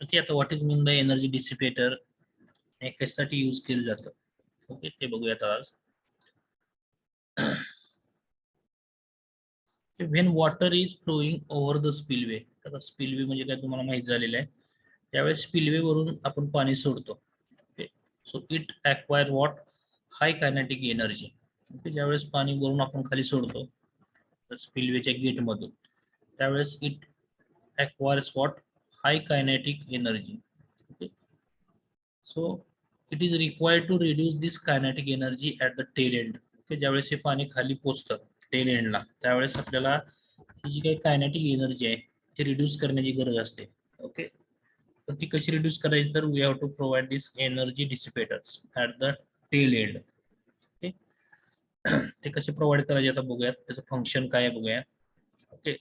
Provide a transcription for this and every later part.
Okay, आता what is mean by energy dissipator, हे कशासाठी यूज केलं जातं, ओके ते बघूयात आज. When water is flowing over the spillway, आता स्पिलवे म्हणजे काय तुम्हाला माहित झालेलं आहे, त्यावेळेस स्पिलवे वरून आपण पाणी सोडतो. Okay, so it acquire what high kinetic energy. Okay, ज्यावेळेस पाणी वरून आपण खाली सोडतो स्पिलवेच्या गेटमधून, त्यावेळेस it acquires what high kinetic energy. Okay, so it is required to reduce this kinetic energy at the tail end. Okay, ज्यावेळेस हे पाणी खाली पोचतं टेल एंडला, त्यावेळेस आपल्याला ही जी काही कायनेटिक एनर्जी आहे ती रिड्यूस करण्याची गरज असते. ओके, तर ती कशी रिड्यूस करायची, तर we have to provide this energy dissipators at the tail end. Okay, ते कसे प्रोव्हाइड करायचे आता बघूयात, त्याचं फंक्शन काय आहे बघूया. Okay,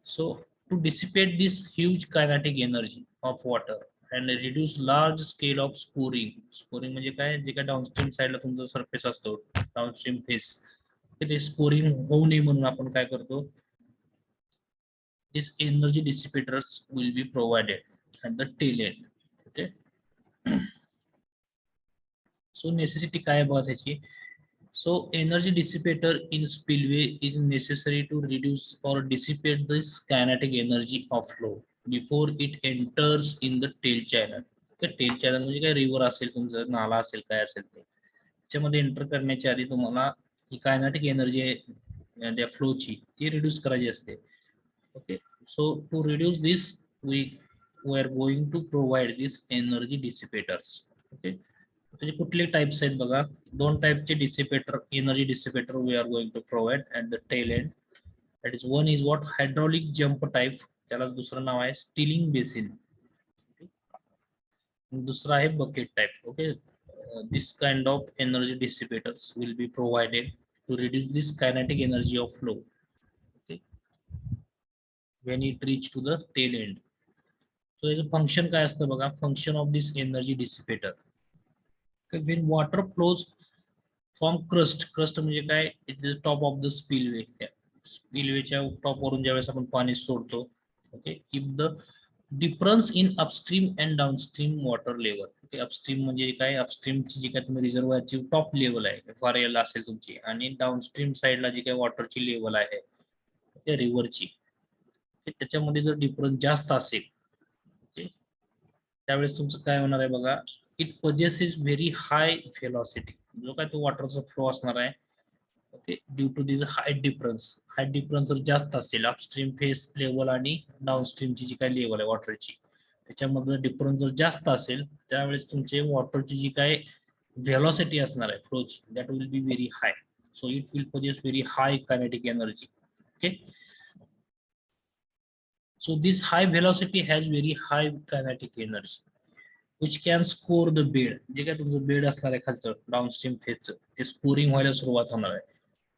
so to dissipate this huge kinetic energy of water and reduce large scale of scouring. Scouring म्हणजे काय, जे काय डाऊनस्ट्रीम साईडला तुमचा सरफेस असतो, डाऊनस्ट्रीम फेस, ते स्कोरिंग होऊ नये म्हणून आपण काय करतो, this energy dissipators will be provided at the tail end. Okay, so necessity काय आहे बघा त्याची. So energy dissipator in spillway is necessary to reduce or dissipate this kinetic energy of flow before it enters in the tail channel. तर tail channel म्हणजे काय, river असेल तुमचं, नाला असेल, काय असेल ते, त्याच्यामध्ये एंटर करण्याच्या आधी तुम्हाला ही कायनेटिक एनर्जी आहे त्या फ्लोची ती रिड्यूस करायची असते. Okay, so to reduce this we are going to provide this energy dissipators. Okay, त्याचे कुठले टाइप्स आहेत बघा, दोन टाइपचे dissipator, energy dissipator we are going to provide at the tail end. That is one is what hydraulic jump type, त्याला दुसरं नाव आहे स्टीलिंग बेसिन. दुसरा आहे bucket type. Okay, this kind of energy dissipators will be provided to reduce this kinetic energy of flow. Okay, when it reach to the tail end. So याचं function काय असतं बघा, function of this energy dissipator. when water flows from crust म्हणजे काय, it is top of the spillway, स्पिलवेच्या top वरून ज्यावेळेस आपण पाणी सोडतो. Okay, if the difference in upstream and downstream water level. Okay, upstream म्हणजे काय, अपस्ट्रीमची जी काय तुम्ही रिझर्वायरची टॉप लेवल आहे FRL असेल तुमची, आणि डाऊनस्ट्रीम साईडला जी काही वॉटरची लेवल आहे त्या रिव्हरची, त्याच्यामध्ये जर डिफरन्स जास्त असेल, ओके, त्यावेळेस तुमचं काय होणार आहे बघा, it possesses very high velocity, जो काय तो वॉटरचा फ्लो असणार आहे. Okay, due to this high difference जर जास्त असेल अपस्ट्रीम फेस लेवल आणि डाऊनस्ट्रीमची जी काही लेवल आहे वॉटरची, त्याच्यामध्ये डिफरन्स जर जास्त असेल, त्यावेळेस तुमचे वॉटरची जी काय व्हेलॉसिटी असणार आहे फ्लोची, that will be very high. So it will possess very high kinetic energy. Okay, so this high velocity has very high kinetic energy which can score the bed. जे काय तुमचं बेड असणार आहे खालचं डाऊनस्ट्रीम फेजचं, ते स्कोरिंग व्हायला सुरुवात होणार आहे.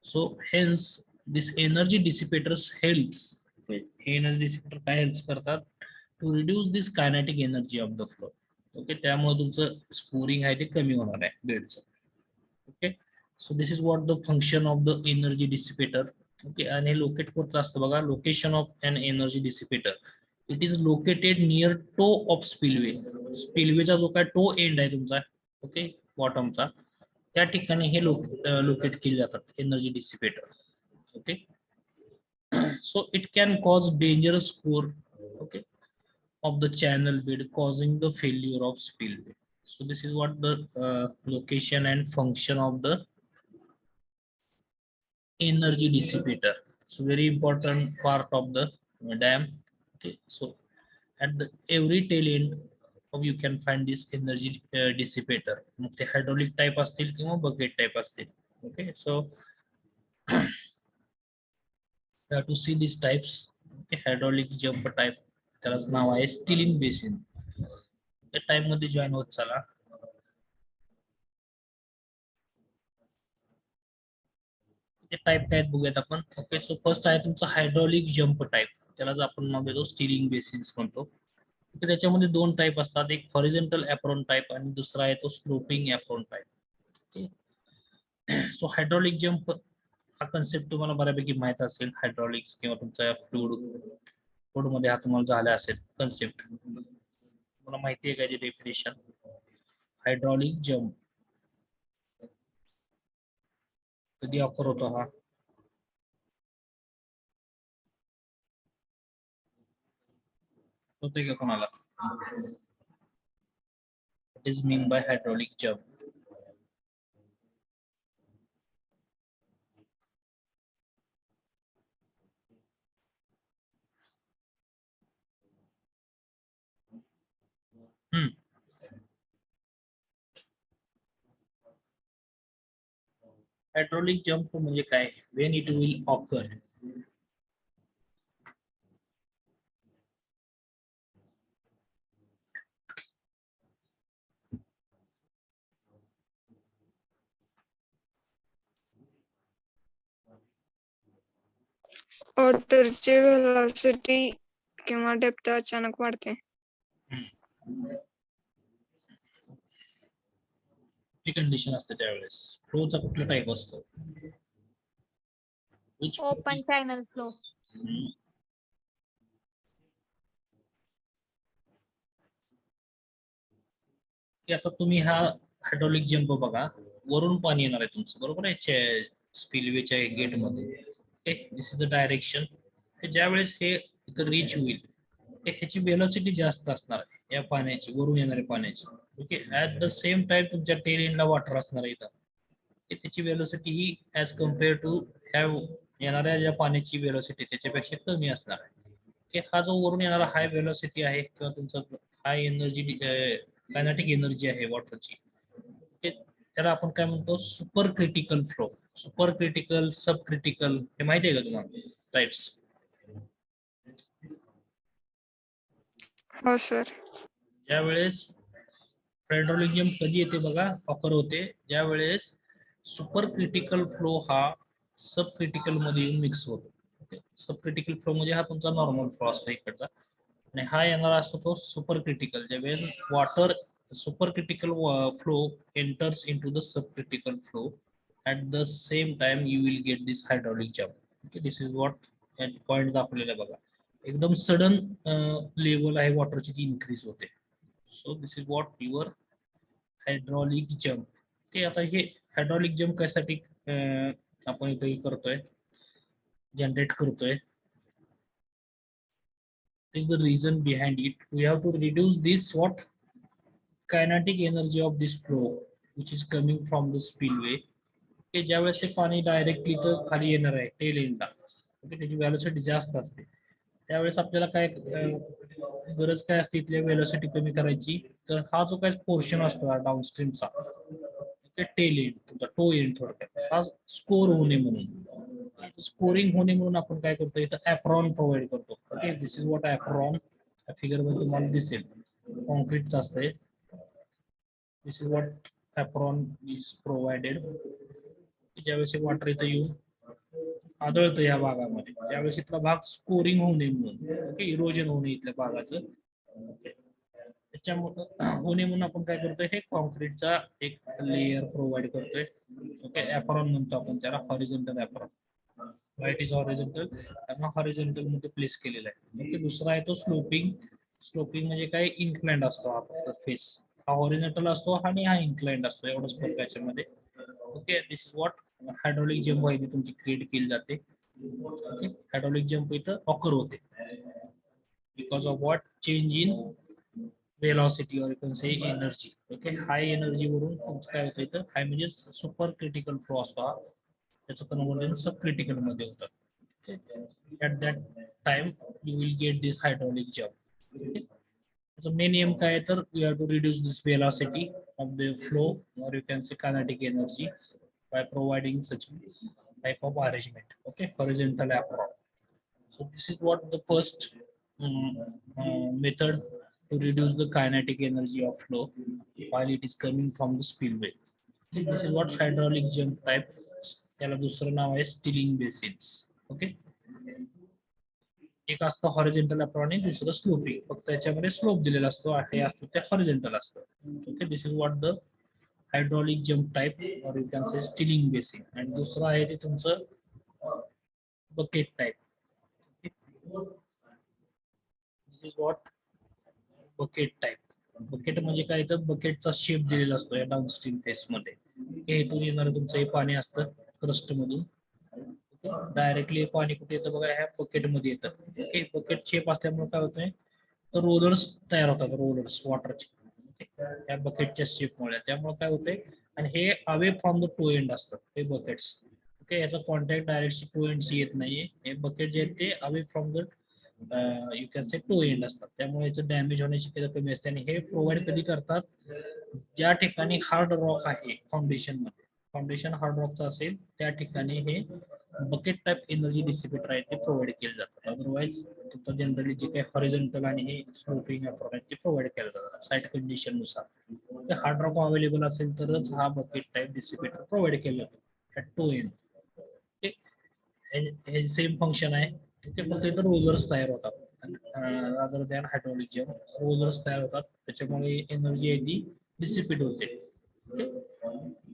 So hence this energy dissipators helps, हे एनर्जी डिसिपेटर काय हेल्प्स करतात, to reduce this kinetic energy of the flow. Okay, त्यामुळे तुमचं स्कोरिंग आहे ते कमी होणार आहे बेडचं. Okay, so this is what the function of the energy dissipator. Okay, आणि हे लोकेट कुठं असतं बघा, location of an energy dissipator, it is located near toe of spillway. स्पिलवेचा जो काय टो एंड आहे तुमचा, ओके, बॉटमचा, त्या ठिकाणी हे लोकेट केले जातात energy dissipator. Okay, so it can cause dangerous score, okay, of the channel bed causing the failure of spillway. So this is what the location and function of the energy dissipator. So very important part of the dam. Okay, so at the every tail end of you can find this energy dissipator. मग ते hydraulic type असतील किंवा bucket type असतील. Okay, so you have to see these types. Okay, hydraulic jump type, त्यालाच नाव आहे stilling basin. त्या time मध्ये join होत चला. ते टाइप काय बघूयात आपण. ओके, सो फर्स्ट आहे तुमचं हायड्रॉलिक जम्प टाइप, त्यालाच आपण नाव देतो स्टीलिंग बेसिन्स म्हणतो. ओके, त्याच्यामध्ये दोन टाइप असतात, एक हॉरिझॉन्टल ॲप्रॉन टाइप आणि दुसरा आहे तो sloping apron type. Okay, so hydraulic jump हा कन्सेप्ट तुम्हाला बऱ्यापैकी माहित असेल, हायड्रॉलिक्स किंवा तुमच्या फ्लूड मध्ये हा तुम्हाला झाला असेल कन्सेप्ट. तुम्हाला माहिती आहे का डेफिनेशन? हायड्रॉलिक जम्प कधी ऑफर होतो हा? होतोय का कोणाला? What is mean by hydraulic jump? Hydraulic jump म्हणजे काय? When it will occur? वॉटरची व्हेलॉसिटी किंवा डेप्थ अचानक वाढते. कंडिशन असते त्यावेळेस. फ्लोचा कुठला टाईप असतो? Open channel flow. की आता तुम्ही हा हायड्रॉलिक जंप बघा, वरून पाणी येणार आहे तुमचं, बरोबर आहे, स्पिलवेच्या गेट मध्ये. दिस इज द डायरेक्शन. ज्या वेळेस हे इथं रीच होईल, ह्याची वेलोसिटी जास्त असणार आहे या पाण्याची, वरून येणाऱ्या पाण्याची. Okay, at the same time तुमच्या टेल एंडला वॉटर असणार आहे इथं, त्याची वेलोसिटी ही ऍज कम्पेअर टू ह्या येणाऱ्या ज्या पाण्याची वेलोसिटी त्याच्यापेक्षा कमी असणार आहे. हा जो वरून येणारा हाय वेलोसिटी आहे किंवा तुमचा हाय एनर्जी, कायनेटिक एनर्जी आहे वॉटरची, त्याला आपण काय म्हणतो? Super critical flow. Super critical, sub critical, हे माहिती आहे का तुम्हाला टाइप्स? हो सर. ज्यावेळेस हायड्रॉलिक जंप कधी येते बघा, ऑफर होते ज्यावेळेस सुपर क्रिटिकल फ्लो हा सब क्रिटिकल मध्ये येऊन मिक्स होतो. सब क्रिटिकल फ्लो म्हणजे हा तुमचा नॉर्मल फ्लो असतो इकडचा, आणि हा येणारा असतो तो सुपर क्रिटिकल. ज्यावेळेस water super critical flow enters into the sub critical flow, at the same time you will get this hydraulic jump. Okay, this is what point दाखवलेला आहे बघा. एकदम सडन लेवल आहे वॉटरची ती इन्क्रीज होते. So this is what your hydraulic jump. Okay, आता हे hydraulic jump कशासाठी आपण इथे करतोय, जनरेट करतोय? is the reason behind it. We have to reduce this what kinetic energy of this flow which is coming from the spillway. की ज्यावेळेस हे पाणी डायरेक्टली तर खाली येणार आहे टेल एंडला, ओके, त्याची व्हेलॉसिटी जास्त असते, त्यावेळेस आपल्याला काय गरज काय असते? इथल्या व्हेलॉसिटी कमी करायची. तर हा जो काय पोर्शन असतो डाऊनस्ट्रीमचा, टेल एंड, तुमचा टो एंड, थोडक्यात हा स्कोर होणे म्हणून, स्कोरिंग होणे म्हणून आपण काय करतो? इथं ऍप्रॉन प्रोव्हाइड करतो. Okay, this is what apron, figure मध्ये तुम्हाला दिसेल, कॉन्क्रीटचं असतंय. This is what apron is provided. ज्यावेळेस वॉटर इथं येऊन आदळतं या भागामध्ये, त्यावेळेस इथला भाग स्कोरिंग होऊ नये म्हणून, ओके, इरोजन होऊ नये इथल्या भागाचं, त्याच्यामुळे होणे म्हणून आपण काय करतोय? हे कॉन्क्रीटचा एक लेयर प्रोव्हाइड करतोय. ओके, ऍप्रॉन म्हणतो आपण त्याला, horizontal apron. Right is horizontal, त्यामुळे हॉरिझॉन्टल मध्ये प्लेस केलेला आहे. ओके, दुसरा आहे तो स्लोपिंग. स्लोपिंग म्हणजे काय? इन्क्लाइंड असतो हा फेस, हा हॉरिझॉन्टल असतो आणि हा इन्क्लाइंड असतो, एवढंच फरक याच्यामध्ये. Okay, this is what hydraulic jump आहे तुमची क्रिएट केली जाते. ओके, हायड्रॉलिक जंप इथं ऑकर होते because of what? Change in velocity or you can say energy. Okay, high energy वरून तुमचं काय होतं इथं? हाय म्हणजे सुपर क्रिटिकल फ्लो असतो, त्याचं कन्वर्जन सब क्रिटिकल मध्ये होतं. At that time you will get this hydraulic jump. त्याचं मेन एम काय आहे? तर you have to reduce this velocity of the flow or you can say kinetic energy by providing such type of arrangement. Okay, horizontal approach. So this is what the first method to reduce the kinetic energy of flow while it is coming from the spillway. Okay, this is what hydraulic jump type. त्याला दुसरं नाव आहे Stilling basins. Okay, एक असतं horizontal apron आणि दुसरं sloping. फक्त त्याच्यामध्ये स्लोप दिलेला असतो, हे असतं ते हॉरिझॉन्टल असतं. Okay, this is what the hydraulic jump type or you can say stilling basin. आणि दुसरं आहे ते तुमचं bucket type. This is what bucket type. Bucket म्हणजे काय, तर बकेटचा शेप दिलेला असतो या डाऊनस्ट्रीम फेस मध्ये. हे इथून येणार तुमचं हे पाणी असतं क्रस्ट मधून. डायरेक्टली पाणी कुठे येतं बघा, ह्या बकेट मध्ये येतं. ओके, बकेट शेप असल्यामुळे काय होतंय, तर रोलर्स तयार होतात, रोलर्स वॉटरचे या बकेटच्या शेपमुळे. त्यामुळे काय होतंय, आणि हे away from the toe end असतात हे बकेट्स. ओके, याचा कॉन्टॅक्ट डायरेक्ट टू एंडशी येत नाहीये. हे बकेट जे आहेत ते away from the you can say toe end असतात. त्यामुळे याचं डॅमेज होण्याची शक्यता कमी असते. आणि हे प्रोव्हाइड कधी करतात, ज्या ठिकाणी हार्ड रॉक आहे फाउंडेशन मध्ये, फाउंडेशन हार्ड रॉकचं असेल त्या ठिकाणी हे बकेट टाइप एनर्जी डिसिपेटर आहे ते प्रोव्हाइड केले जातात. अदरवाईज तुमचं जनरली जे काही हॉरिझॉन्टल आणि हे स्लोपिंग अप्रोच ते प्रोव्हाइड केलं जातात साईट कंडिशन नुसार. ते हार्ड रॉक अवेलेबल असेल तरच हा बकेट टाइप डिसिपेटर प्रोव्हाइड केला जातो ऍट टू एंड. हे सेम फंक्शन आहे. ते फक्त इथं रोलर्स तयार होतात other than hydraulic jump. Rollers तयार होतात, त्याच्यामुळे एनर्जी आहे ती डिसिपेट होते.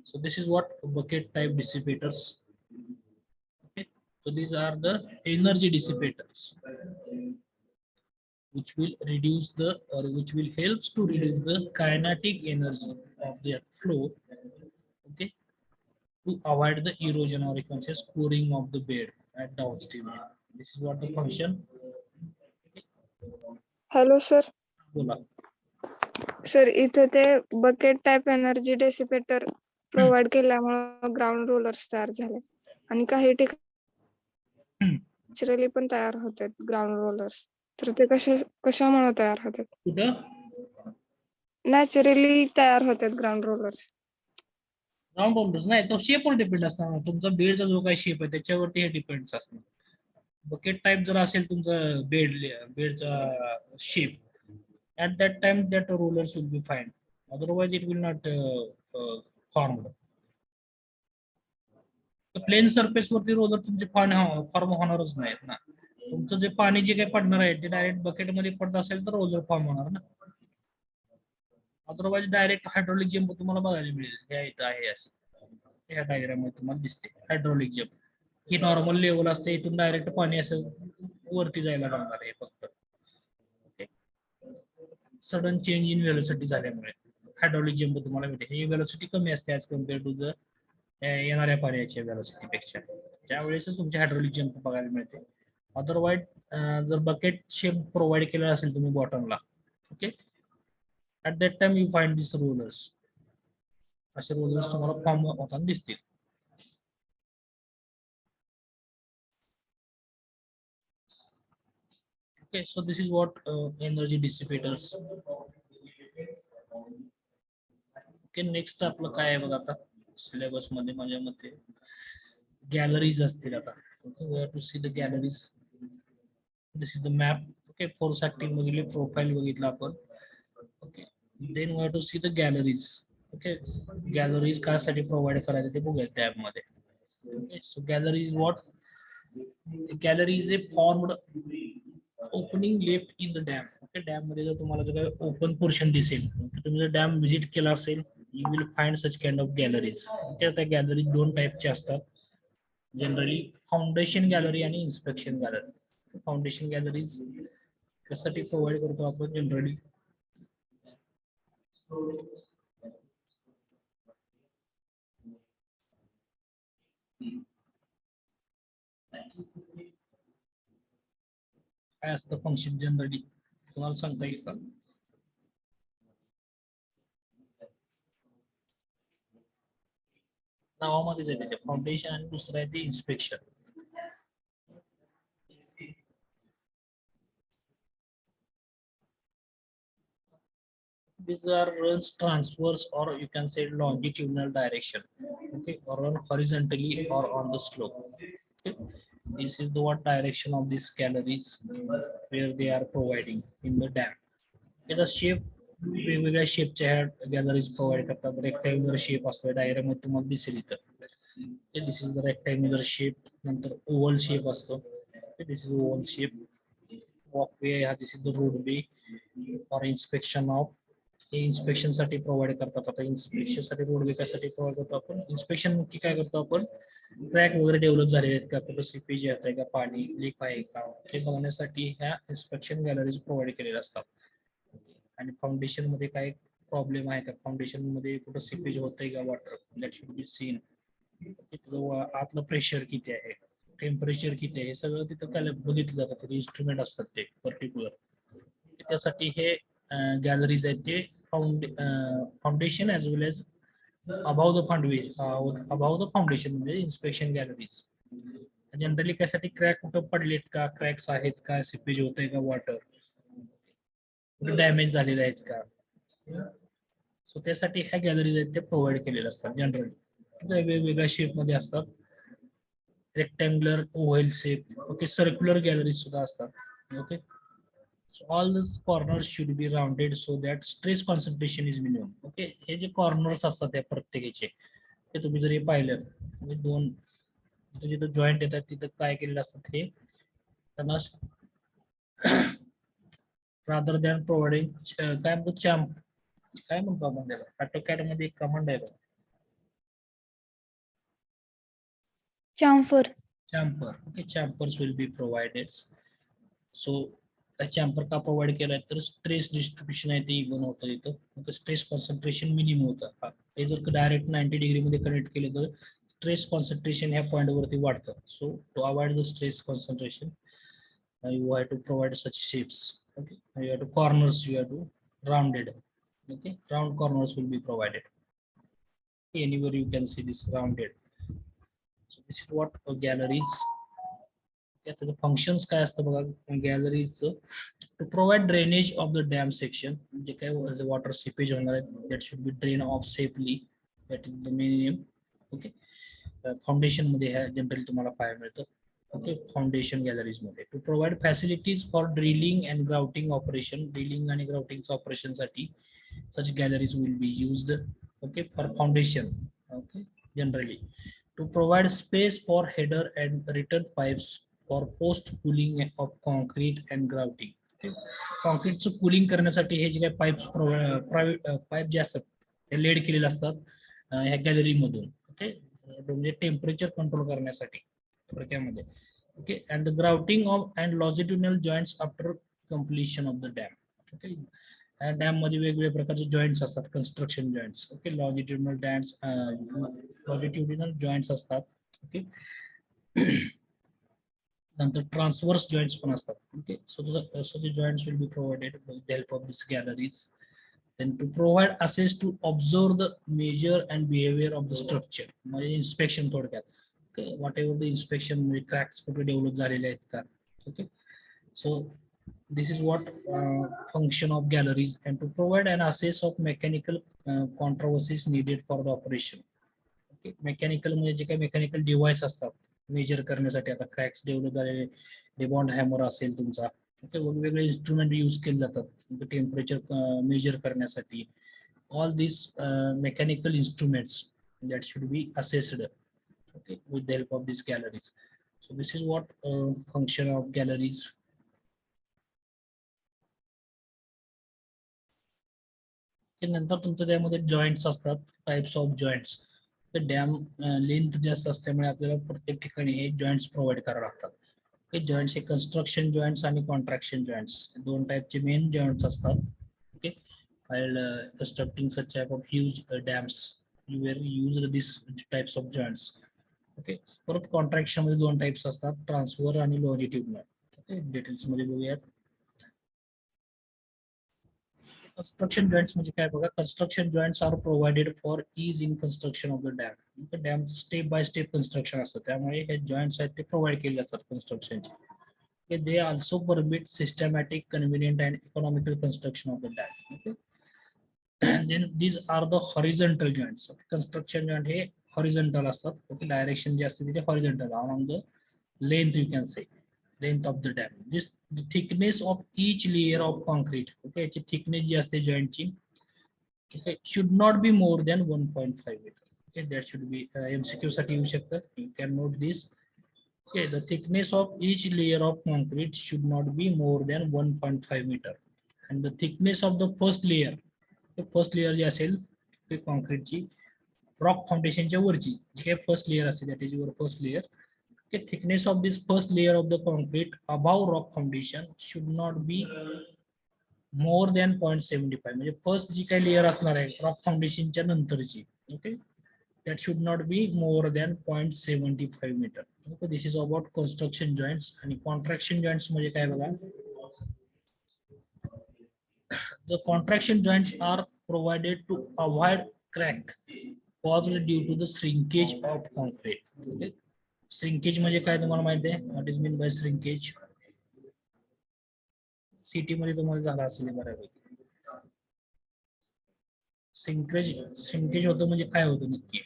So this is what bucket type dissipators. Okay, so these are the energy dissipators which will reduce the, or which will helps to reduce the kinetic energy of the flow. Okay, to avoid the erosion or you can say scoring of the bed at downstream. This is what the function. Hello sir. बोला. Sir इथे ते bucket type energy डेसिपेटर provide केल्यामुळे ground rollers तयार झाले आणि काही ठिकाणी naturally पण तयार होतात ग्राउंड रोलर्स. तर ते कशामुळे तयार होतात? कुठं नॅचरली तयार होतात ग्राउंड रोलर्स. राऊंड रोलर्स नाही, तो शेपवर डिपेंड असणार. तुमचा बेडचा जो काही शेप आहे त्याच्यावरती हे डिपेंड असणार. बकेट टाइप जर असेल तुमचं बेडचा shape, at that time that rollers will be fine, otherwise it will not formed. Plane surface वरती रोलर तुमचे फॉर्म होणारच नाहीत ना. तुमचं जे पाणी जे काही पडणार आहे ते डायरेक्ट बकेट मध्ये पडत असेल तर रोलर फॉर्म होणार ना. अदरवाईज डायरेक्ट हायड्रॉलिक जंप तुम्हाला बघायला मिळेल. हे इथं आहे असं, ह्या डायग्राम मध्ये तुम्हाला दिसते हायड्रॉलिक जंप. ही नॉर्मल लेवल असते, इथून डायरेक्ट पाणी असं वरती जायला लागणार आहे फक्त. सडन चेंज इन वेलोसिटी झाल्यामुळे हायड्रॉलिक जंप तुम्हाला भेटेल. ही वेलोसिटी कमी असते ऍज कम्पेअर टू द येणाऱ्या पाण्याच्या वेलोसिटी पेक्षा. त्यावेळेसच तुमचे हायड्रॉलिक जंप बघायला मिळते. अदरवाईज जर बकेट शेप प्रोव्हाइड केलेला असेल तुम्ही बॉटमला, okay, at that time you find this rollers. असे रोलर्स तुम्हाला फॉर्म होताना दिसतील. Okay, so this is what energy dissipators. Okay, next आपलं काय आहे बघा आता सिलेबस मध्ये माझ्या मते गॅलरीज असतील आता. Okay, we have to see the galleries. This is the map. Okay, force acting मधली प्रोफाइल बघितलं आपण. Okay, then we have to see the galleries. Okay, galleries कासाठी प्रोव्हाइड करायचे ते बघूया त्या ऍप मध्ये. Okay, so gallery is what? Gallery is a formed opening left in the dam. Okay, dam मध्ये जर तुम्हाला जर काही ओपन पोर्शन दिसेल, तुम्ही जर डॅम व्हिजिट केला असेल, you will find such kind of galleries. त्या गॅलरी दोन टाईपचे असतात जनरली, फाउंडेशन गॅलरी आणि इन्स्पेक्शन गॅलरी. फाउंडेशन गॅलरीज कशासाठी प्रोव्हाइड करतो आपण जनरली, काय असतं फंक्शन जनरली तुम्हाला सांगता येईल का? नावामध्येच आहे त्याच्या, फाउंडेशन आणि दुसरं आहे ते inspection. These are runs transverse or you can say longitudinal direction. Okay, or run horizontally or on the slope. Okay, this is the what direction of these galleries where they are providing in the dam. The shape वेगवेगळ्या शेपच्या galleries provide करतात. Rectangular shape असतो diagram मध्ये तुम्हाला दिसेल इथं. This is the rectangular shape. नंतर oval shape असतो. This is oval shape. Walkway हा this is the roadway for inspection of. हे इन्स्पेक्शन साठी प्रोव्हाइड करतात. आता इन्स्पेक्शन साठी रोडवे कशासाठी प्रोव्हाइड करतो आपण, इन्स्पेक्शन नक्की काय करतो आपण, ट्रॅक वगैरे डेव्हलप झालेले आहेत का, कुठं सीपेज येत आहे का, पाणी लीक आहे का, हे बघण्यासाठी ह्या इन्स्पेक्शन गॅलरीज प्रोव्हाइड केलेल्या असतात. आणि फाउंडेशन मध्ये काय प्रॉब्लेम आहे का, फाउंडेशन मध्ये कुठं सिपेज होतंय का water, that should be seen. आतलं प्रेशर किती आहे, टेम्परेचर किती आहे, हे सगळं तिथं काय बघितलं जातं. ते इन्स्ट्रुमेंट असतात ते पर्टिक्युलर. त्यासाठी हे गॅलरीज आहेत ते foundation as well as above the foundation म्हणजे इन्स्पेक्शन गॅलरीज. जनरली त्यासाठी क्रॅक कुठं पडलेत का, क्रॅक्स आहेत का, सिपेज होतंय का वॉटर, कुठे डॅमेज झालेले आहेत का. सो त्यासाठी ह्या गॅलरीज आहेत ते प्रोव्हाइड केलेले असतात. जनरली वेगवेगळ्या शेप मध्ये असतात, rectangular, oval shape, okay, circular galleries सुद्धा असतात. Okay, so all these corners should be rounded so that stress concentration is minimum. Okay, हे जे कॉर्नर्स असतात त्या प्रत्येकाचे, ते तुम्ही जर हे पाहिलं म्हणजे दोन जिथं जॉईंट येतात तिथं काय केलेलं असतात, हे त्यांना रादर दॅन प्रोव्हाइडिंग काय म्हणतो चॅम्प, काय म्हणतो आपण त्याला, ऑटोकॅड मध्ये एक कमांड आहे बघा, chamfer. Chamfer. Okay, chamfers will be provided. So chamfer का प्रोव्हाइड केलाय तर स्ट्रेस डिस्ट्रीब्युशन आहे ते इव्हन होतं इथं, स्ट्रेस कॉन्सन्ट्रेशन मिनिमम होतं. हे जर डायरेक्ट 90 डिग्री मध्ये कनेक्ट केलं तर स्ट्रेस कॉन्सन्ट्रेशन ह्या पॉईंट वरती वाढतं. So to avoid the stress concentration you have to provide such shapes. Okay, you have to corners, you have to rounded. Okay, round corners will be provided. Okay, anywhere you can see this rounded. So this is what a galleries. The functions काय असतं बघा galleries, to provide drainage of the dam section, जे काय water seepage होणार आहे that should be drained off safely, that is the minimum. Okay, foundation मध्ये ह्या generally तुम्हाला पाहायला मिळतं. ओके, फाउंडेशन गॅलरीज मध्ये to provide facilities for drilling and grouting operation, drilling आणि ग्राउटिंगच्या ऑपरेशन साठी such galleries will be used. Okay, for foundation. Okay, generally to provide space for header and return pipes for post cooling of concrete and grouting. कॉन्क्रीटचं cooling करण्यासाठी हे जे काही pipes pipe जे असतात ते लेड केलेले असतात ह्या गॅलरी मधून. ओके, म्हणजे टेम्परेचर कंट्रोल करण्यासाठी थोडक्यामध्ये. Okay, and the grouting of and longitudinal joints after completion of the dam. Okay, dam मध्ये वेगवेगळ्या प्रकारचे जॉईंट्स असतात, construction joints. Okay, longitudinal joints असतात. ओके, नंतर ट्रान्सवर्स जॉईंट्स पण असतात. Okay, so the joints will be provided with the help of this galleries. Then to provide access to observe the measure and behavior of the structure, म्हणजे inspection थोडक्यात. Whatever the inspection, म्हणजे cracks कुठे develop झालेले आहेत का. Okay, so this is what function of galleries. And to provide an access of mechanical controversies needed for the operation. Okay, mechanical म्हणजे जे काही मेकॅनिकल डिव्हाइस असतात मेजर करण्यासाठी, आता क्रॅक्स डेव्हलप झालेले, रिबॉन्ड हॅमर असेल तुमचा. ओके, वेगवेगळे इन्स्ट्रुमेंट यूज केले जातात टेम्परेचर मेजर करण्यासाठी. All this mechanical instruments that should be assessed. Okay, with the help of these galleries. So this is what function of galleries. नंतर तुमचं त्यामध्ये जॉईंट्स असतात, टाइप्स ऑफ जॉईंट्स. तर dam length जास्त असल्यामुळे आपल्याला प्रत्येक ठिकाणी हे जॉईंट्स प्रोव्हाइड करावे लागतात. ओके, जॉईंट्स हे कन्स्ट्रक्शन जॉईंट्स आणि कॉन्ट्रॅक्शन जॉईंट्स, दोन टाइपचे मेन जॉईंट्स असतात. Okay, while constructing such type of huge dams you will use these types of joints. Okay, परत कॉन्ट्रॅक्शन मध्ये दोन टाइप्स असतात, ट्रान्सफर आणि लॉजिट्युडिनल. ओके, डिटेल्स मध्ये बघूयात. कन्स्ट्रक्शन जॉईंट्स म्हणजे काय बघा, construction joints are provided for is in construction of the dam. Dam step by step construction असतं, त्यामुळे हे जॉईंट्स आहेत ते प्रोव्हाइड केले असतात कन्स्ट्रक्शनचे. They also permit systematic, convenient and economical construction of the dam. Okay, then these are the horizontal joints. Construction joint हे horizontal असतात. ओके, डायरेक्शन जे असते ते horizontal along the length, you can say length of the dam. This the thickness of each layer of concrete. Okay, याची thickness जी असते joint ची should not be more than 1.5 meter. Okay, that should be MCQ साठी येऊ शकतं. You can note this. Okay, the thickness of each layer of concrete should not be more than 1.5 meter, and the thickness of the first layer, first layer जी असेल ते कॉन्क्रीटची rock फाउंडेशनच्या वरची जी काही फर्स्ट लेअर असते that is your first layer. Thickness of this first layer of the concrete above rock foundation should not be more than 0.75 म्हणजे फर्स्ट जी काही लेअर असणार आहे रॉक फाउंडेशनच्या नंतरची. Okay, that should not be more than 0.75 meter. Okay, this is about construction joints आणि contraction joints म्हणजे काय बघा. The contraction joints are provided to avoid crack caused due to the shrinkage of concrete. Okay, shrinkage म्हणजे काय तुम्हाला माहिती आहे? What is mean by shrinkage? City मध्ये तुम्हाला झाला असेल बऱ्यापैकी. श्रिंकेज होतं म्हणजे काय होतं नक्की?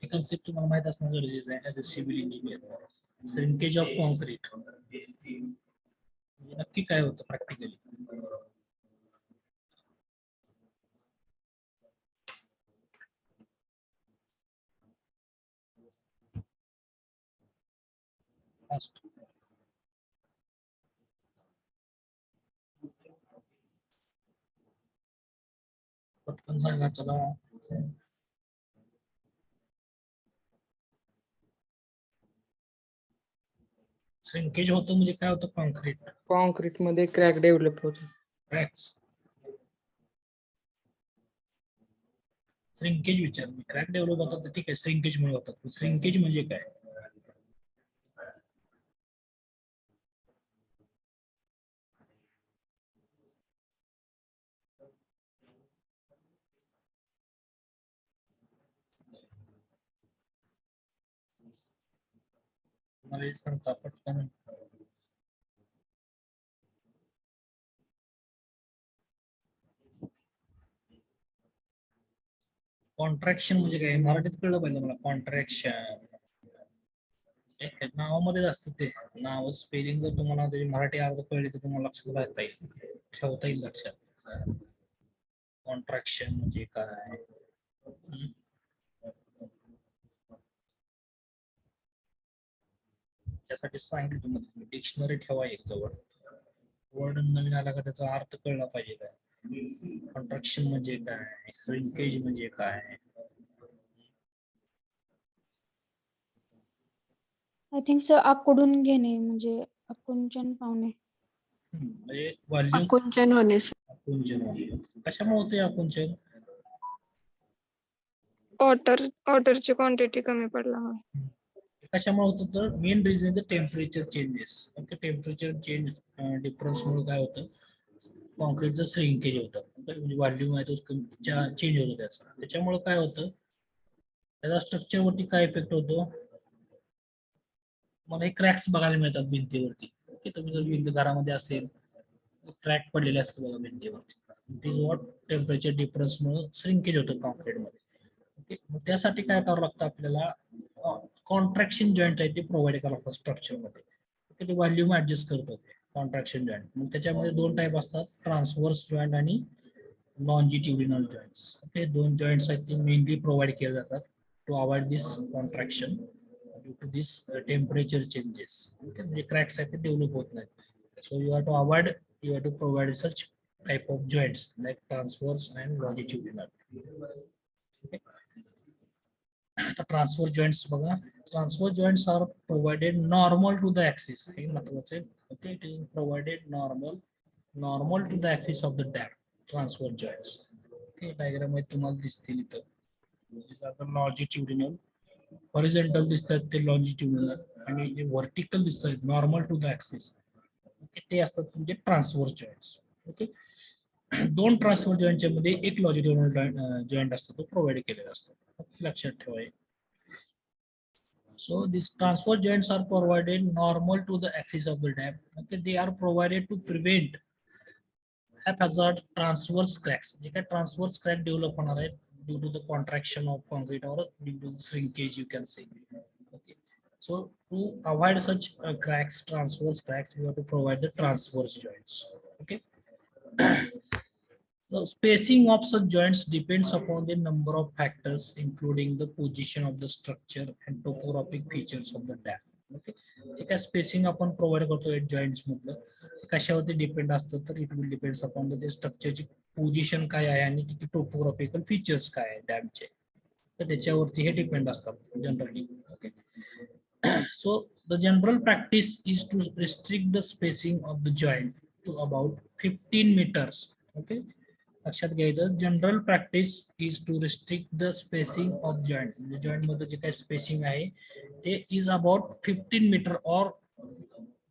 हे कन्सेप्ट तुम्हाला माहित असणं गरजेचं आहे as a civil engineer. Shrinkage of concrete नक्की काय होतं प्रॅक्टिकली? पटकन सांगा चला. श्रिंकेज होतं म्हणजे काय होतं? कॉन्क्रीट मध्ये क्रॅक डेव्हलप होतो. क्रॅक्स. श्रिंकेज विचार मी क्रॅक डेव्हलप होतात तर ठीक आहे, श्रिंकेज मुळे होतात. श्रिंकेज म्हणजे काय? मला हे सांगता पटकन. कॉन्ट्रॅक्शन म्हणजे काय मराठीत कळलं पाहिजे मला. कॉन्ट्रॅक्शन नावामध्येच असतं ते. नाव स्पेलिंग जर तुम्हाला त्याची मराठी अर्थ कळली तर तुम्हाला लक्षात राहता येईल, ठेवता येईल लक्षात. कॉन्ट्रॅक्शन म्हणजे काय? त्यासाठी सांगितलं तुम्हाला डिक्शनरी ठेवा एक जवळ. वर्ड नवीन आला का त्याचा अर्थ कळला पाहिजे काय. कॉन्ट्रॅक्शन म्हणजे काय? श्रिंकेज म्हणजे काय? आय थिंक सर आकुडून घेणे म्हणजे आकुंचन पावणे. म्हणजे व्हॉल्यूम आकुंचन होणे. आकुंचन. कशामुळे होते आकुंचन? वॉटरची क्वांटिटी कमी पडल्यामुळे. कशामुळे होतं तर main reason the temperature changes. Okay, temperature change difference मुळे काय होतं? कॉन्क्रीटचं श्रिंकेज होतं. म्हणजे व्हॉल्यूम आहे तो चेंज होतो त्याचा. त्याच्यामुळे काय होतं? त्याचा स्ट्रक्चरवरती काय इफेक्ट होतो? मला हे क्रॅक्स बघायला मिळतात भिंतीवरती. ओके, तुम्ही जर भिंत घरामध्ये असेल क्रॅक पडलेले असतात बघा भिंतीवरती. It is what temperature difference मुळे श्रिंकेज होतं कॉन्क्रीटमध्ये. ओके, मग त्यासाठी काय करावं लागतं आपल्याला? कॉन्ट्रॅक्शन जॉईंट आहे ते प्रोव्हाइड करावं लागतं स्ट्रक्चरमध्ये. ओके, ते व्हॉल्यूम ऍडजस्ट करतो ते कॉन्ट्रॅक्शन जॉईंट. मग त्याच्यामध्ये दोन टाईप असतात, ट्रान्सव्हर्स जॉईंट आणि लॉन्जिट्युडिनल जॉईंट्स. ओके, दोन जॉईंट्स आहेत ते मेनली प्रोव्हाइड केले जातात to avoid this contraction due to this temperature changes. Okay, म्हणजे क्रॅक्स आहेत ते डेव्हलप होत नाहीत. So you have to avoid, you have to provide such type of joints like transverse and longitudinal. Okay. The transverse joints बघा. Transverse joints are provided normal to the axis. हे महत्त्वाचं आहे. Okay, it is provided normal to the axis of the dam. Transverse joints. Okay, diagram मध्ये तुम्हाला दिसतील इथं. These are the longitudinal. Horizontal दिसतात ते longitudinal आणि जे vertical दिसतात normal to the axis. ते असतात म्हणजे ट्रान्सव्हर्स जॉईंट्स. ओके, दोन ट्रान्सव्हर्स जॉईंटच्या मध्ये एक लॉंजिट्युडिनल जॉईंट असतो तो प्रोव्हाइड केलेला असतो. लक्षात ठेवा. So these transverse joints are provided normal to the axis of the dam. Okay, they are provided to prevent haphazard transverse cracks. जे काय ट्रान्सव्हर्स क्रॅक डेव्हलप होणार आहेत due to the contraction of concrete or due to shrinkage you can say. Okay. So to avoid such cracks, transverse cracks, we have to provide the transverse joints. Okay. The spacing of such joints depends upon the number of factors, including the position of the structure and topographic features of the dam. Okay. जे काय spacing आपण provide करतो joints मधलं कशावरती depend असतं तर it will depends upon the स्ट्रक्चरची position काय आहे आणि तिथे टोपोग्राफिकल फीचर्स काय आहे डॅमचे, तर त्याच्यावरती हे डिपेंड असतात generally. Okay, So the general practice is to restrict the spacing of the joint to about 15 meters. Okay, लक्षात घ्यायचं general practice is to restrict the spacing of joint, म्हणजे जॉईंट मध्ये जे काही स्पेसिंग आहे ते is about 15 meter or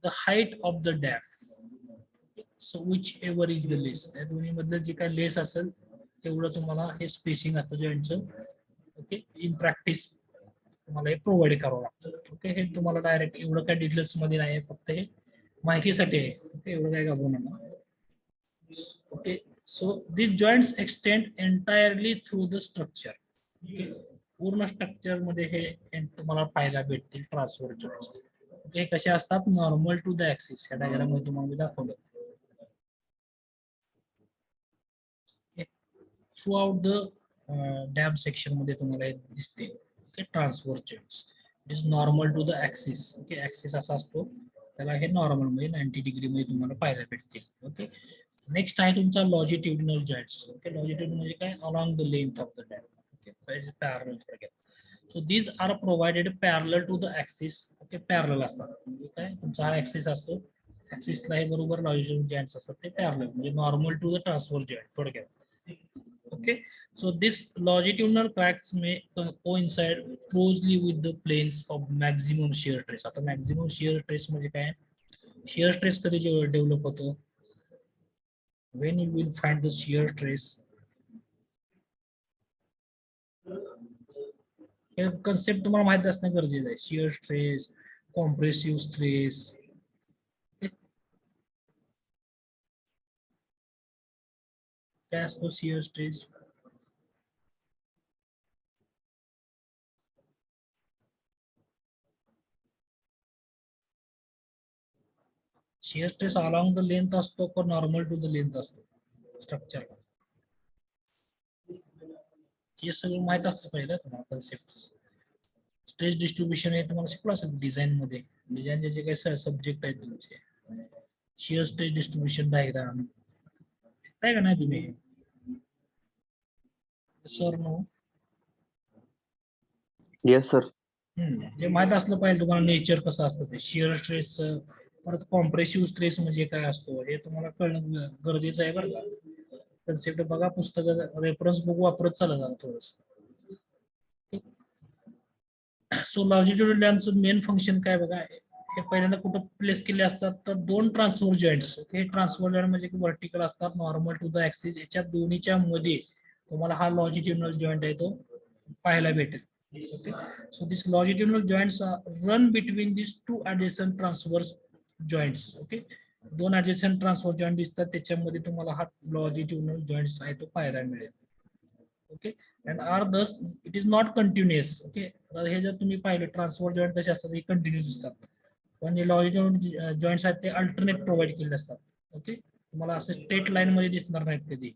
the height of the dam. So whichever is the less, या दोन्ही मधलं जे काही लेस असेल तेवढं तुम्हाला हे स्पेसिंग असतं जॉईंटचं. ओके, इन प्रॅक्टिस तुम्हाला हे प्रोव्हाइड करावं लागतं. ओके, हे तुम्हाला डायरेक्ट एवढं काय डिटेल्स मध्ये नाही, फक्त हे माहितीसाठी आहे. ओके, एवढं काय घाबरू नका. Okay, so these joints extend entirely through the structure. Okay, पूर्ण स्ट्रक्चर मध्ये हे तुम्हाला पाहायला भेटतील ट्रान्सफर जॉइंट्स. ओके, कसे असतात, नॉर्मल टू द ऍक्सिस. या डायग्राम मध्ये तुम्हाला मी दाखवलं. Throughout the dam section मध्ये तुम्हाला हे दिसते. Okay, transfer joints is normal to the axis. Okay, axis असा असतो, त्याला हे नॉर्मल मध्ये 90 डिग्री मध्ये तुम्हाला पाहायला भेटतील. ओके, नेक्स्ट आहे तुमचा लॉजिट्युडिनल जॉइंट्स. ओके, लॉजिट्युडिनल म्हणजे काय, along the length of the dam. Okay, parallel थोडक्यात. So these are provided parallel to the axis. Okay, parallel असतात, म्हणजे काय, तुमचा हा ऍक्सिस असतो, ऍक्सिसला हे बरोबर लॉजिट्युडिनल जॉइंट्स असतात, ते पॅरलल म्हणजे normal to the transfer joint थोडक्यात. Okay, so this longitudinal cracks may coincide closely with the planes of maximum shear stress. आता maximum shear stress म्हणजे काय, shear stress कधी डेव्हलप होतो, when you will find the shear stress. हे concept तुम्हाला माहित असणं गरजेचं आहे. shear stress, compressive stress. काय असतो shear stress? shear stress along the length असतो का नॉर्मल टू द लेंथ असतो स्ट्रक्चर? हे सगळं माहित असतं पहिलं तुम्हाला कन्सेप्ट. स्ट्रेस डिस्ट्रीब्युशन हे तुम्हाला शिकलं असेल डिझाईन मध्ये. डिझाईनचे जे काही सब्जेक्ट आहेत तुमचे, शियर स्ट्रेस डिस्ट्रीब्युशन डायग्राम शिकताय का नाही तुम्ही? Sir no? Yes sir. जे माहित असलं पाहिजे तुम्हाला नेचर कसं असतं ते शियर स्ट्रेस. परत कॉम्प्रेसिव्ह स्ट्रेस म्हणजे काय असतो हे तुम्हाला कळणं गरजेचं आहे बरं का. कन्सेप्ट बघा, पुस्तकाचा रेफरन्स बुक वापरत चालत जाणार थोडस. सो लॉजिट्युडिनल डॅमचं मेन फंक्शन काय बघा, हे पहिल्यांदा कुठं प्लेस केले असतात तर दोन ट्रान्सफर जॉइंट्स. हे ट्रान्सफर जॉइंट म्हणजे वर्टिकल असतात, नॉर्मल टू द ऍक्सिस. याच्या दोन्हीच्या मध्ये तुम्हाला हा लॉजिट्युडिनल जॉइंट आहे तो पाहायला भेटेल. Okay, so this longitudinal joints run between this two adjacent transverse joints. Okay, दोन ऍडजसंट ट्रान्सफर जॉइंट दिसतात, त्याच्यामध्ये तुम्हाला हा लॉजिट्युडिनल जॉइंट्स आहे तो पाहायला मिळेल. Okay, and are thus it is not continuous. Okay, हे जर तुम्ही पाहिलं ट्रान्सफर जॉइंट कसे असतात, हे कंटिन्युअस असतात, पण हे लॉजिट्युडिनल जॉइंट्स आहेत ते अल्टरनेट प्रोव्हाइड केलेले असतात. ओके, तुम्हाला असं स्ट्रेट लाईन मध्ये दिसणार नाहीत कधी.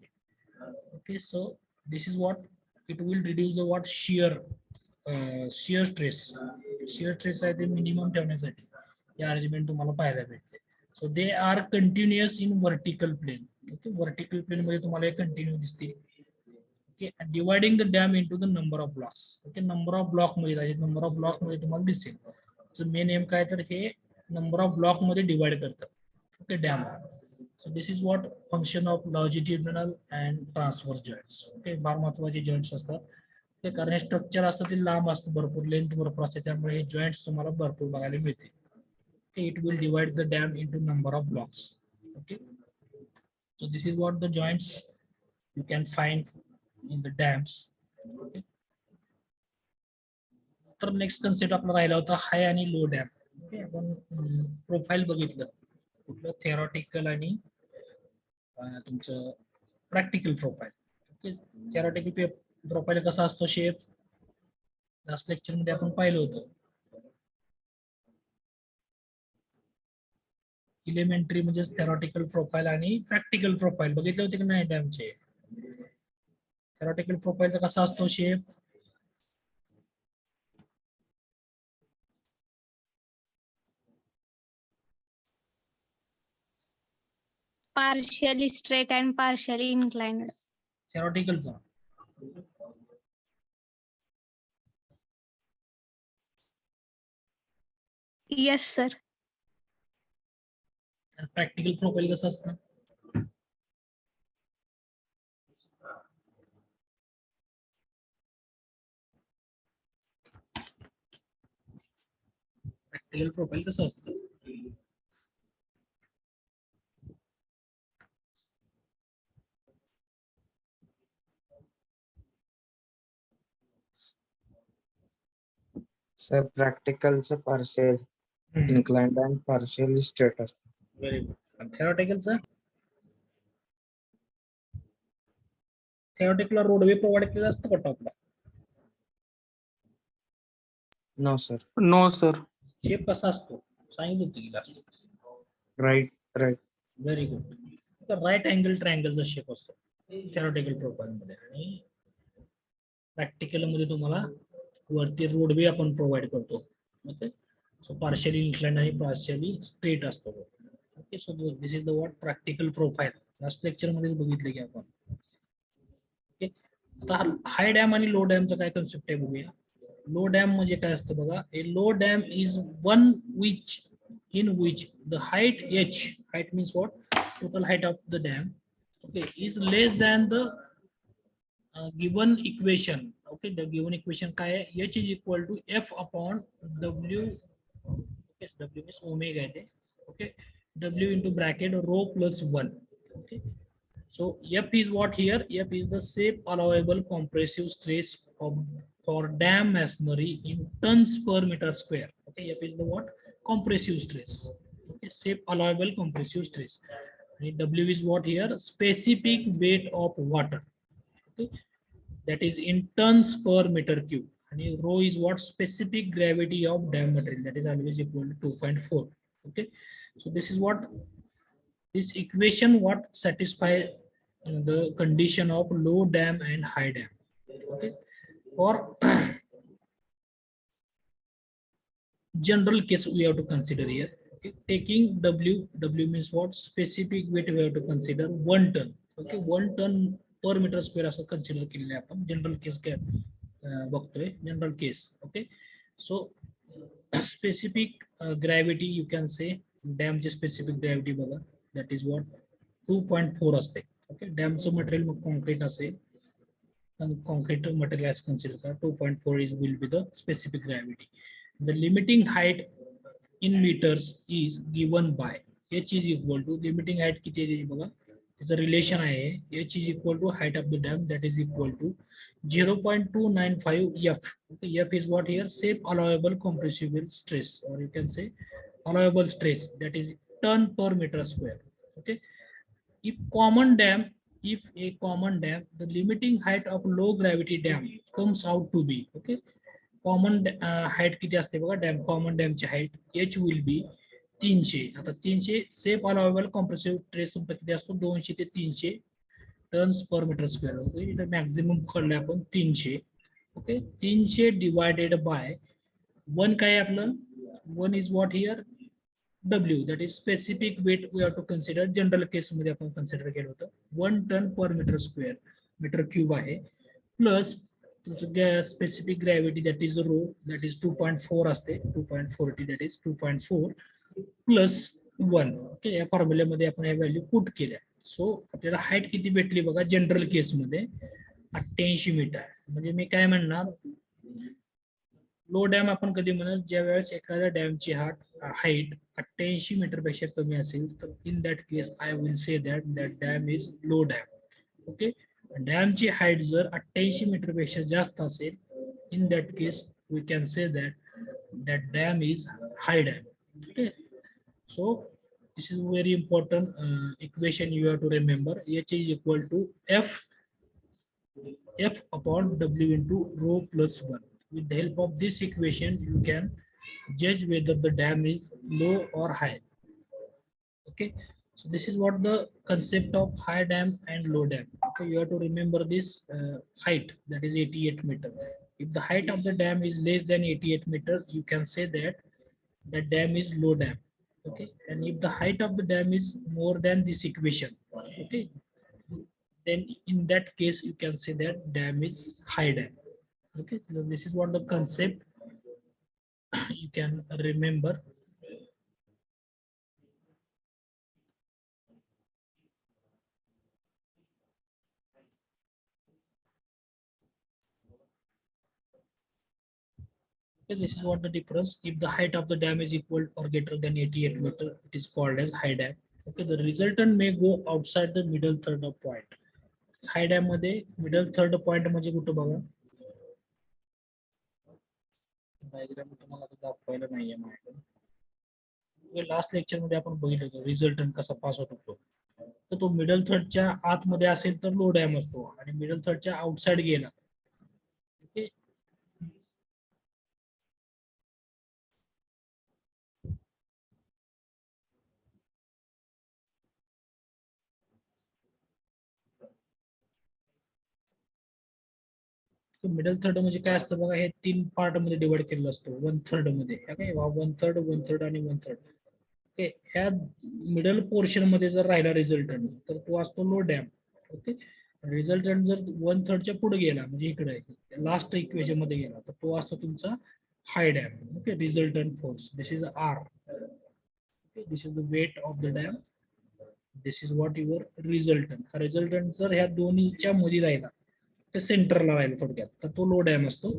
Okay, so this is what it will reduce the what shear stress. Shear stress आहे ते मिनिमम ठेवण्यासाठी हे अरेंजमेंट तुम्हाला पाहायला भेटते. So they are continuous in vertical plane. Okay, vertical plane मध्ये तुम्हाला हे कंटिन्यू दिसतील. Okay, dividing the dam into the number of blocks. Okay, number of block मध्ये, नंबर ऑफ ब्लॉक मध्ये तुम्हाला दिसेल. सो मेन एम काय, तर हे नंबर ऑफ ब्लॉक मध्ये डिवाइड करतात. Okay, dam. So this is what function of longitudinal and transverse joints. Okay, फार महत्वाचे जॉइंट्स असतात ते, कारण हे स्ट्रक्चर असतं ते लांब असतं, भरपूर लेंथ भरपूर असते, त्यामुळे हे जॉइंट्स तुम्हाला भरपूर बघायला मिळतील. Okay, it will divide the dam into number of blocks. Okay, so this is what the joints you can find in the dams. Okay. तर नेक्स्ट कन्सेप्ट आपला राहिला होता हाय आणि लो डॅम. ओके, आपण प्रोफाईल बघितलं कुठलं, थेरॉटिकल आणि तुमचं practical profile. Okay, theoretical profile कसा असतो शेप, लास्ट लेक्चर मध्ये आपण पाहिलं होतं. इलिमेंटरी म्हणजे थेरॉटिकल प्रोफाईल आणि प्रॅक्टिकल प्रोफाईल बघितले होते की नाही डॅमचे. थेरॉटिकल प्रोफाईलचा कसा असतो shape, partially straight and partially inclined. थेरॉटिकलचा येस सर. आणि प्रॅक्टिकल प्रोफाईल कसं असतं? प्रॅक्टिकल प्रोफाईल कसं असतं? सर प्रॅक्टिकलचं partial inclined and partial straight असतं. Very good. आणि थेरॉटिकलचं? थेरॉटिकला रोडवे प्रोव्हाइड केलेला असतो का टॉपला? No sir. No sir. Shape कसा असतो सांगितलं होतं की last. Right right. Very good. तर राईट अँगल ट्रायंगलचा शेप असतो थेरॉटिकल प्रोफाईल मध्ये, आणि प्रॅक्टिकल मध्ये तुम्हाला वरती रोडवे आपण प्रोव्हाइड करतो. ओके, सो पार्शियली इन्क्लाइंड आणि पार्शियली स्ट्रेट असतो. Okay, so this is the what practical profile. Last lecture मध्ये बघितलं की आपण. ओके, आता हाय डॅम आणि लो डॅमचं काय कन्सेप्ट आहे बघूया. लो डॅम म्हणजे काय असतं बघा. A low dam is one which in which the height h, height means what, total height of the dam, okay, is less than the given equation. Okay, the given equation काय आहे, h is equal to f upon w. Okay, w means omega आहे ते. Okay, w into bracket rho plus 1. Okay, so f is what here, f is the safe allowable compressive stress of for dam masonry in tons per meter square. Okay, f is the what, compressive stress. Okay, safe allowable compressive stress. And w is what here, specific weight of water. Okay, that is in tons per meter cube. And rho is what, specific gravity of dam material, that is always equal to 2.4. Okay, so this is what, this equation what satisfy the condition of low dam and high dam. Okay, for general case we have to consider here. Okay, taking w means what, specific weight we have to consider 1 ton. Okay, 1 ton per meter square असं consider केलेलं आहे आपण. General case काय बघतोय, general case. Okay, so specific gravity you can say, डॅमची specific gravity बघा, that is what 2.4 असते. Okay, डॅमचं मटेरियल मग कॉन्क्रीट असेल, concrete material as considered 2.4 is will be the specific gravity. The limiting height in meters is given by h is equal to, limiting height किती आहे बघा, त्याचं relation आहे h is equal to height of the dam, that is equal to 0.295 f. Okay, f is what here, safe allowable compressible stress, or you can say allowable stress, that is ton per meter square. Okay, if a common dam, the limiting height of low gravity dam comes out to be, okay, common height किती असते बघा, dam common डॅमची height h will be 300. आता 300 safe allowable compressive stress तुमचा किती असतो, 200 ते 300 tonnes पर meter square. Okay, इथं मॅक्झिमम पकडले आपण 300. ओके, 300 डिवायडेड बाय 1 काय आपलं, 1 is what here W, that is specific weight we have to consider. General case मध्ये आपण कन्सिडर केलं होतं 1 ton per meter square, meter cube आहे, प्लस तुमचं specific gravity that is rho, that is 2.4 असते, 2.40, that is 2.4 plus 1. Okay, या फॉर्म्युल्यामध्ये आपण या व्हॅल्यू पुट केल्या. सो आपल्याला हाईट किती भेटली बघा, जनरल केस मध्ये 88 मीटर. म्हणजे मी काय म्हणणार, लो डॅम आपण कधी म्हणाल, ज्या वेळेस एखाद्या डॅमची हाईट 88 मीटर पेक्षा कमी असेल, तर in that case I will say that that dam is low dam. Okay, डॅमची हाईट जर 88 मीटर पेक्षा जास्त असेल, in that case we can say that that dam is high dam. Okay, so this is very important equation you have to remember. h is equal to f upon w into rho plus 1. With the help of this equation, you can judge whether the dam is low or high. Okay, so this is what the concept of high dam and low dam. Okay, you have to remember this height, that is 88 meter. If the height of the dam is less than 88 meter, you can say that the dam is low dam. Okay, and if the height of the dam is more than this equation, okay, then in that case you can say that dam is high dam. Okay, so this is what the concept you can remember. Okay, this is what the difference. If the height of the dam is equal or greater than 88 meter, it is called as high dam. Okay, the resultant may go outside the middle third of point. High dam मध्ये middle third point म्हणजे कुठं बघा, diagram तुम्हाला आता दाखवायला नाहीये माझ्याकडे. Last lecture मध्ये आपण बघितलं होतं रिझल्टंट कसा पास होतो. तर तो मिडल थर्डच्या आतमध्ये असेल तर लो डॅम असतो आणि मिडल थर्डच्या आउटसाइड गेला. ओके, मिडल थर्ड म्हणजे काय असतं बघा, हे 3 पार्ट मध्ये डिवाइड केलेलं असतो. 1/3 मध्ये काय 1/3 आणि 1/3. ओके, ह्या मिडल पोर्शन मध्ये जर राहिला रिझल्टंट तर तो असतो लो डॅम. ओके, रिझल्टंट जर 1/3च्या पुढे गेला म्हणजे इकडे लास्ट इक्वेशन मध्ये गेला तर तो असतो तुमचा high dam. Okay, resultant force this is R. Okay, this is the weight of the dam. This is what your resultant. Resultant जर ह्या दोन्हीच्या मध्ये राहिला तर सेंटरला राहिला थोडक्यात तर तो लो डॅम असतो.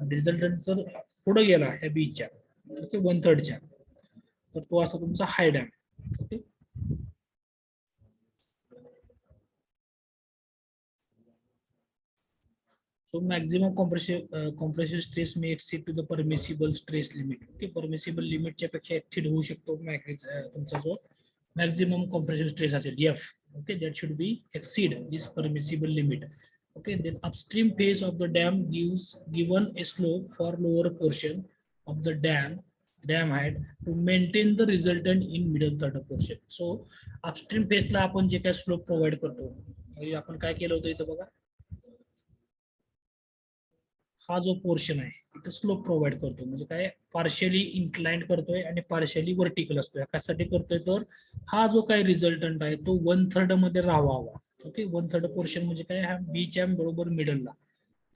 रिझल्टंट जर पुढे गेला ह्या बीच्या ओके 1/3च्या तर तो असतो तुमचा high dam. Okay, so maximum compressive stress may exceed to the permissible stress limit. Okay, permissible limit च्या पेक्षा exceed होऊ शकतो तुमचा जो maximum compressive stress असेल F. Okay, that should be exceed this permissible limit. Okay, then upstream phase of the dam given a slope for lower portion of the dam height to maintain the resultant in middle third portion. So upstream phase ला आपण जे काय slope provide करतो, आपण काय केलं होतं इथं बघा, हा जो पोर्शन आहे इथं स्लोप प्रोव्हाइड करतो म्हणजे काय पार्शियली इन्क्लाइंड करतोय आणि पार्शियली व्हर्टिकल असतोय. कशासाठी करतोय तर हा जो काही रिझल्टंट आहे तो 1/3 मध्ये राहावा. ओके, 1/3 पोर्शन म्हणजे काय, हा बीच्या बरोबर मिडलला.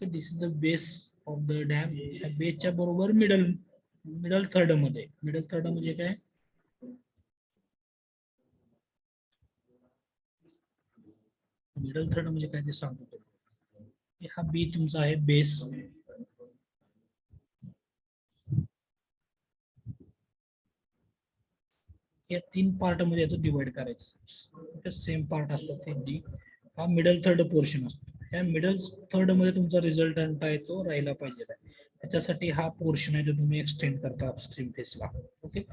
This is the base of the dam. ह्या बेसच्या बरोबर मिडल थर्ड मध्ये. मिडल थर्ड म्हणजे काय, मिडल थर्ड म्हणजे काय ते सांगतो. हा बी तुमचा आहे बेस. या 3 पार्ट मध्ये याचं डिवाइड करायचं. सेम पार्ट असतात ते डी. हा मिडल थर्ड पोर्शन असतो. या मिडल थर्ड मध्ये तुमचा रिझल्टंट आहे तो राहिला पाहिजे. त्याच्यासाठी हा पोर्शन आहे तो तुम्ही एक्सटेंड करता अपस्ट्रीम फेसला. ओके,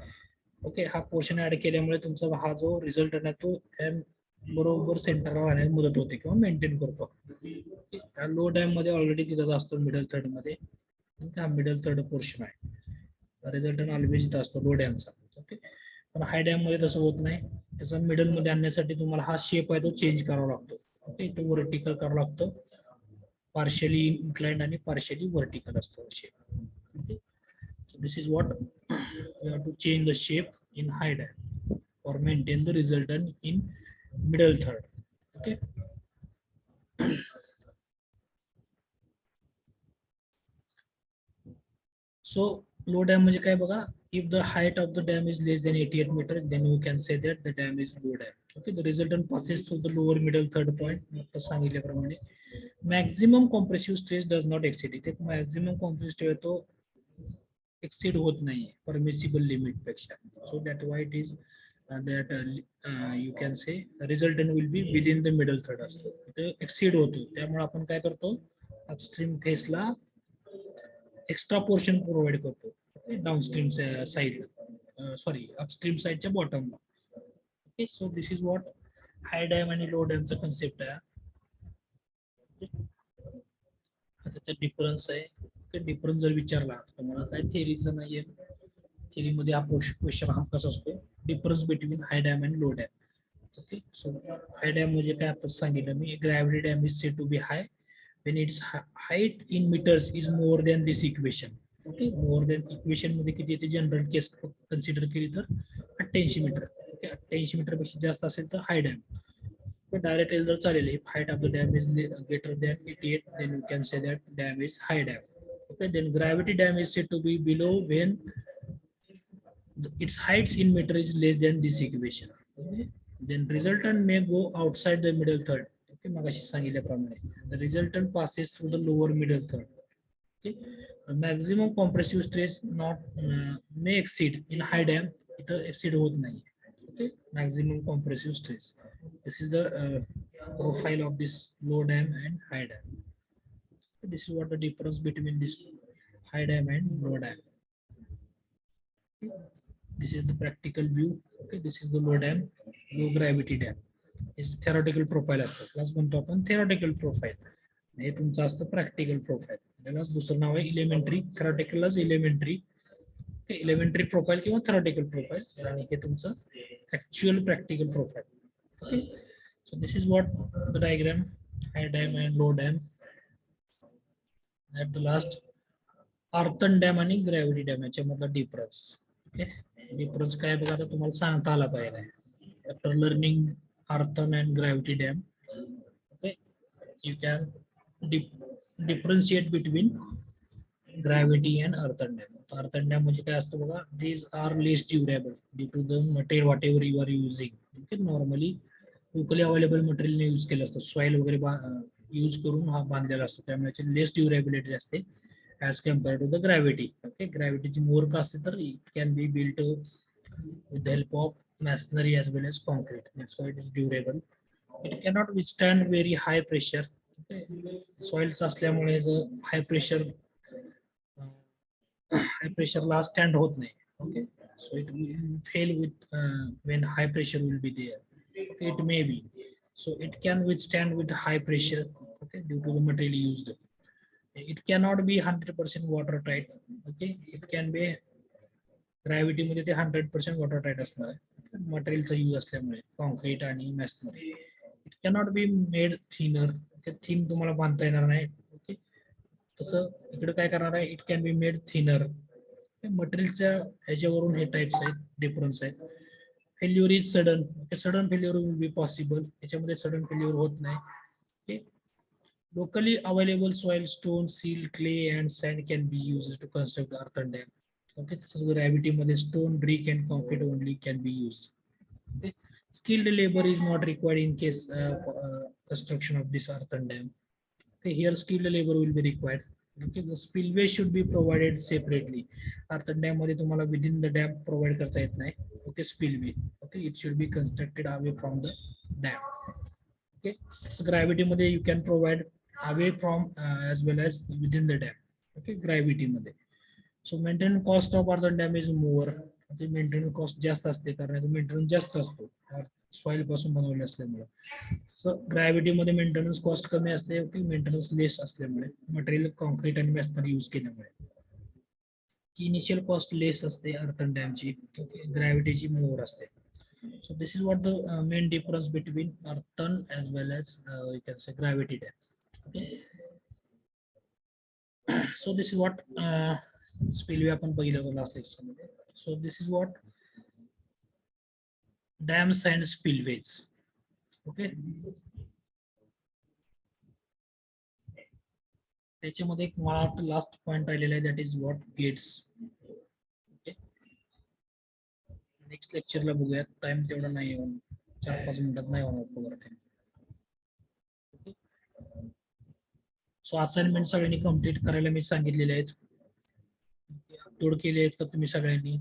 ओके, हा पोर्शन ऍड केल्यामुळे तुमचा हा जो रिझल्टंट आहे तो बरोबर सेंटरला राहण्यास मदत होते किंवा मेंटेन करतो. लो डॅम मध्ये ऑलरेडी तिथं असतो मिडल थर्ड मध्ये. हा मिडल थर्ड पोर्शन आहे. रिझल्टंट ऑलवेज इथं असतो लो डॅमचा. ओके, पण हाय डॅम मध्ये तसं होत नाही. त्याचा मिडल मध्ये आणण्यासाठी तुम्हाला हा शेप आहे तो चेंज करावा लागतो. ओके, इथं व्हर्टिकल करावं लागतं. पार्शियली इन्क्लाइंड आणि पार्शियली व्हर्टिकल असतो shape. Okay, so this is what we have to change the shape in high dam or maintain the resultant in middle third. Okay, so low dam म्हणजे काय बघा, if the height of the dam is less than 88 meter then we can say that the dam is low dam. Okay, the resultant passes through the lower middle third point. सांगितल्याप्रमाणे maximum compressive stress does not exceed it. maximum compressive stress तो exceed होत नाही permissible limit पेक्षा. So that why it is that you can say resultant will be within the middle third असतो. इथे exceed होतो त्यामुळे आपण काय करतो, अपस्ट्रीम फेसला एक्स्ट्रा पोर्शन प्रोव्हाइड करतो डाऊनस्ट्रीम साईडला, सॉरी अपस्ट्रीम साईडच्या बॉटमला. Okay, so this is what high dam आणि लो डॅमचा कन्सेप्ट आहे. त्याचा डिफरन्स आहे. डिफरन्स जर विचारला तुम्हाला काय थेअरीचं नाहीये, थेअरीमध्ये हा क्वेश्चन हा कसा असतो, difference between high dam and low dam. Okay, so high dam म्हणजे काय आता सांगितलं मी, gravity dam is said to be high when its height in meters is more than this equation. Okay, more than equation मध्ये किती येते, general केस consider केली तर 88 मीटर. ओके, 88 मीटर पेक्षा जास्त असेल तर हाय डॅम. डायरेक्ट जर चालेल, if height of the dam is greater than 88 then you can say that dam is high dam. Okay, then gravity dam is said to be below when its heights in meter is less than this equation. Okay, then resultant may go outside the middle third. Okay, मगाशी सांगितल्याप्रमाणे the resultant passes through the lower middle third. Okay, maximum compressive stress not may exceed in high dam, इथं exceed होत नाही. Okay, maximum compressive stress. This is the profile of this low dam and high dam. This is what the difference between this high dam and low dam. This is the practical view. Okay, this is the low dam, low gravity dam. Is theoretical profile असतं. Class म्हणतो आपण theoretical profile. हे तुमचं असतं practical profile. त्यालाच दुसरं नाव आहे elementary. theoreticalच elementary. elementary profile किंवा theoretical profile आणि हे तुमचं actual practical profile. Okay. So this is what the diagram, high dam and low dam. At the last, earthen dam आणि gravity dam याच्यामधला डिफरन्स. ओके, डिफरन्स काय बघा आता तुम्हाला सांगता आला पाहिजे. After learning earthen and gravity dam, okay, you can differentiate between gravity and earthen dam. earthen dam म्हणजे काय असतं बघा, these are less durable due to the material whatever you are using. Okay, normally locally available material use केलं असतं, soil वगैरे use करून हा बांधलेला असतो, त्यामुळे लेस ड्युरेबिलिटी असते as compared to the gravity. Okay, ग्रॅव्हिटीची मोर का असते तर it can be built with the help of masonry as well as concrete. That's why it is durable. It cannot withstand very high pressure. Soils असल्यामुळे high प्रेशरला stand होत नाही. Okay, so it will fail with when high pressure will be there. It may be. So it can withstand with high pressure, okay, due to the material used. It cannot be 100% watertight. Okay, it can be gravity मध्ये ते 100% watertight असणार आहे मटेरियलचा use असल्यामुळे, concrete आणि masonry. It cannot be made thinner. Thin तुम्हाला बांधता येणार नाही. ओके, तसं इकडे काय करणार आहे, it can be made thinner. मटेरियलच्या ह्याच्यावरून हे टाइप्स आहेत, डिफरन्स आहेत. Failure is sudden. Sudden failure will be possible. याच्यामध्ये सडन फेल्युअर होत नाही. Okay, locally available soil, stone, seal, clay and sand can be use to construct the earthen dam. Okay, तसंच gravity मध्ये stone, brick and concrete only can be use. Okay, skilled labor is not required in case construction of this earthen dam. Okay, here skilled labor will be required. Okay, the spillway should be provided separately. earthen dam मध्ये तुम्हाला within the dam provide करता येत नाही. Okay, spillway. Okay, it should be constructed away from the dam. Okay, so gravity मध्ये you can provide away from as well as within the dam. Okay, gravity मध्ये. So maintenance cost of earthen dam is more. Okay, maintenance cost जास्त असते कारण maintenance जास्त असतो soil पासून बनवले असल्यामुळे. सो ग्रॅव्हिटी मध्ये मेंटेनन्स कॉस्ट कमी असते. ओके, मेंटेनन्स लेस असल्यामुळे, मटेरियल कॉन्क्रीट आणि मॅशनरी यूज केल्यामुळे इनिशियल कॉस्ट लेस असते earthen dam ची. ओके, ग्रॅव्हिटीची मोर असते. So this is what the main difference between earthen as well as you can say gravity dam. Okay, so this is what spillway आपण बघितलं होतं last lecture मध्ये. So this is what dams and spillways. Okay, त्याच्यामध्ये एक मला last point राहिलेला आहे, that is what gates. Okay, next लेक्चरला बघूया. टाइम तेवढा नाही होणार, 4-5 मिनिटात नाही होणार पगार टाइम. ओके, सो असाइनमेंट सगळ्यांनी कम्प्लीट करायला मी सांगितलेले आहेत. अपलोड केले आहेत का तुम्ही सगळ्यांनी?